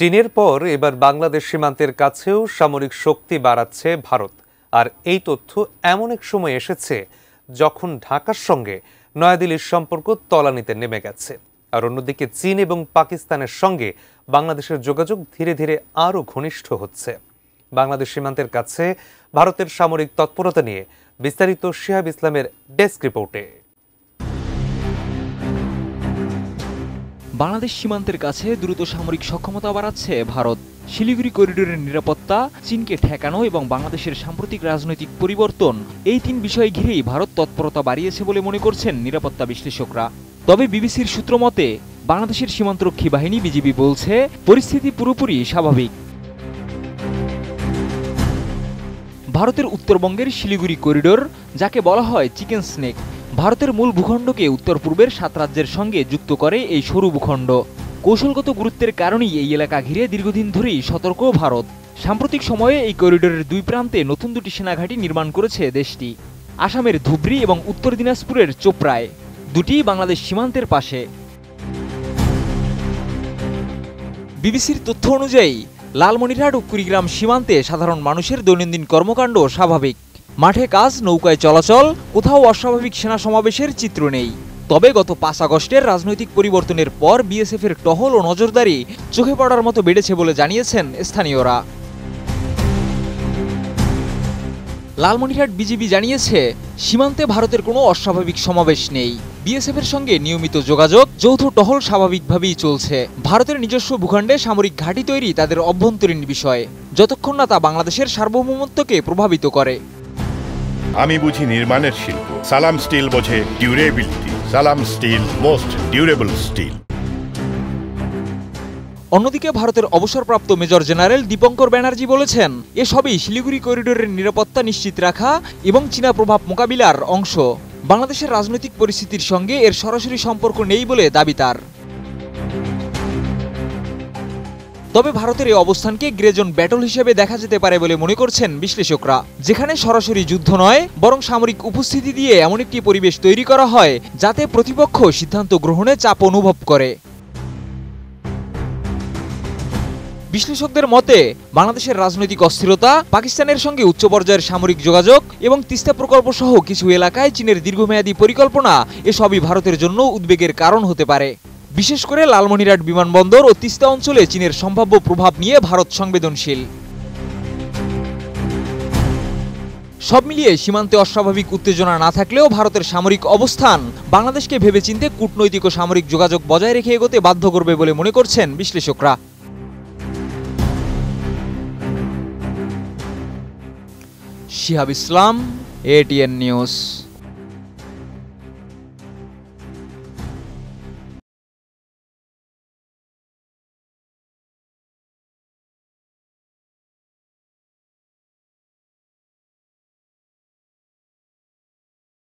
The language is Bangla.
চীনের পর এবার বাংলাদেশ সীমান্তের কাছেও সামরিক শক্তি বাড়াচ্ছে ভারত। আর এই তথ্য এমন এক সময় এসেছে যখন ঢাকার সঙ্গে নয়াদিল্লির সম্পর্ক তলানিতে নেমে গেছে। আর অন্যদিকে চীন এবং পাকিস্তানের সঙ্গে বাংলাদেশের যোগাযোগ ধীরে ধীরে আরও ঘনিষ্ঠ হচ্ছে। বাংলাদেশ সীমান্তের কাছে ভারতের সামরিক তৎপরতা নিয়ে বিস্তারিত শিহাব ইসলামের ডেস্ক রিপোর্টে। বাংলাদেশ সীমান্তের কাছে দ্রুত সামরিক সক্ষমতা বাড়াচ্ছে ভারত। শিলিগুড়ি করিডোরের নিরাপত্তা, চীনকে ঠেকানো এবং বাংলাদেশের সাম্প্রতিক রাজনৈতিক পরিবর্তন, এই তিন বিষয় ঘিরেই ভারত তৎপরতা বাড়িয়েছে বলে মনে করছেন নিরাপত্তা বিশ্লেষকরা। তবে বিবিসির সূত্র মতে বাংলাদেশের সীমান্তরক্ষী বাহিনী বিজিবি বলছে পরিস্থিতি পুরোপুরি স্বাভাবিক। ভারতের উত্তরবঙ্গের শিলিগুড়ি করিডোর, যাকে বলা হয় চিকেন স্নেক, ভারতের মূল ভূখণ্ডকে উত্তর পূর্বের 7 রাজ্যের সঙ্গে যুক্ত করে এই সরু ভূখণ্ড। কৌশলগত গুরুত্বের কারণেই এই এলাকা ঘিরে দীর্ঘদিন ধরেই সতর্ক ভারত। সাম্প্রতিক সময়ে এই করিডোরের দুই প্রান্তে নতুন দুটি সেনাঘাঁটি নির্মাণ করেছে দেশটি। আসামের ধুবড়ী এবং উত্তর দিনাজপুরের চোপড়ায়, দুটি বাংলাদেশ সীমান্তের পাশে। বিবিসির তথ্য অনুযায়ী লালমনিরহাট ও কুড়িগ্রাম সীমান্তে সাধারণ মানুষের দৈনন্দিন কর্মকাণ্ড স্বাভাবিক। মাঠে কাজ, নৌকায় চলাচল, কোথাও অস্বাভাবিক সেনা সমাবেশের চিত্র নেই। তবে গত 5 আগস্টের রাজনৈতিক পরিবর্তনের পর বিএসএফের টহল ও নজরদারি চোখে পড়ার মতো বেড়েছে বলে জানিয়েছেন স্থানীয়রা। লালমনিরহাট বিজিবি জানিয়েছে সীমান্তে ভারতের কোনো অস্বাভাবিক সমাবেশ নেই। বিএসএফের সঙ্গে নিয়মিত যোগাযোগ, যৌথ টহল স্বাভাবিকভাবেই চলছে। ভারতের নিজস্ব ভূখণ্ডে সামরিক ঘাঁটি তৈরি তাদের অভ্যন্তরীণ বিষয়, যতক্ষণ না তা বাংলাদেশের সার্বভৌমত্বকে প্রভাবিত করে। আমি বুঝি নির্মাণের শিল্প, সালাম স্টিল বোঝে ডিউরেবিলিটি। সালাম স্টিল, মোস্ট ডিউরেবল স্টিল। অন্যদিকে ভারতের অবসরপ্রাপ্ত মেজর জেনারেল দীপঙ্কর ব্যানার্জি বলেছেন, এসবই শিলিগুড়ি করিডোরের নিরাপত্তা নিশ্চিত রাখা এবং চীনা প্রভাব মোকাবিলার অংশ। বাংলাদেশের রাজনৈতিক পরিস্থিতির সঙ্গে এর সরাসরি সম্পর্ক নেই বলে দাবি তার। তবে ভারতের এই অবস্থানকে গ্রে জোন ব্যাটল হিসেবে দেখা যেতে পারে বলে মনে করছেন বিশ্লেষকরা, যেখানে সরাসরি যুদ্ধ নয় বরং সামরিক উপস্থিতি দিয়ে এমন একটি পরিবেশ তৈরি করা হয় যাতে প্রতিপক্ষ সিদ্ধান্ত গ্রহণে চাপ অনুভব করে। বিশ্লেষকদের মতে বাংলাদেশের রাজনৈতিক অস্থিরতা, পাকিস্তানের সঙ্গে উচ্চ পর্যায়ের সামরিক যোগাযোগ এবং তিস্তা প্রকল্প সহ কিছু এলাকায় চীনের দীর্ঘমেয়াদী পরিকল্পনা, এসবই ভারতের জন্য উদ্বেগের কারণ হতে পারে। বিশেষ করে লালমনিরহাট বিমানবন্দর ও তিস্তা অঞ্চলে চীনের সম্ভাব্য প্রভাব নিয়ে ভারত সংবেদনশীল। সব মিলিয়ে সীমান্তে অস্বাভাবিক উত্তেজনা না থাকলেও ভারতের সামরিক অবস্থান বাংলাদেশকে ভেবেচিন্তে কূটনৈতিক ও সামরিক যোগাযোগ বজায় রেখে এগোতে বাধ্য করবে বলে মনে করছেন বিশ্লেষকরা। শিহাব ইসলাম, এটিএন নিউজ।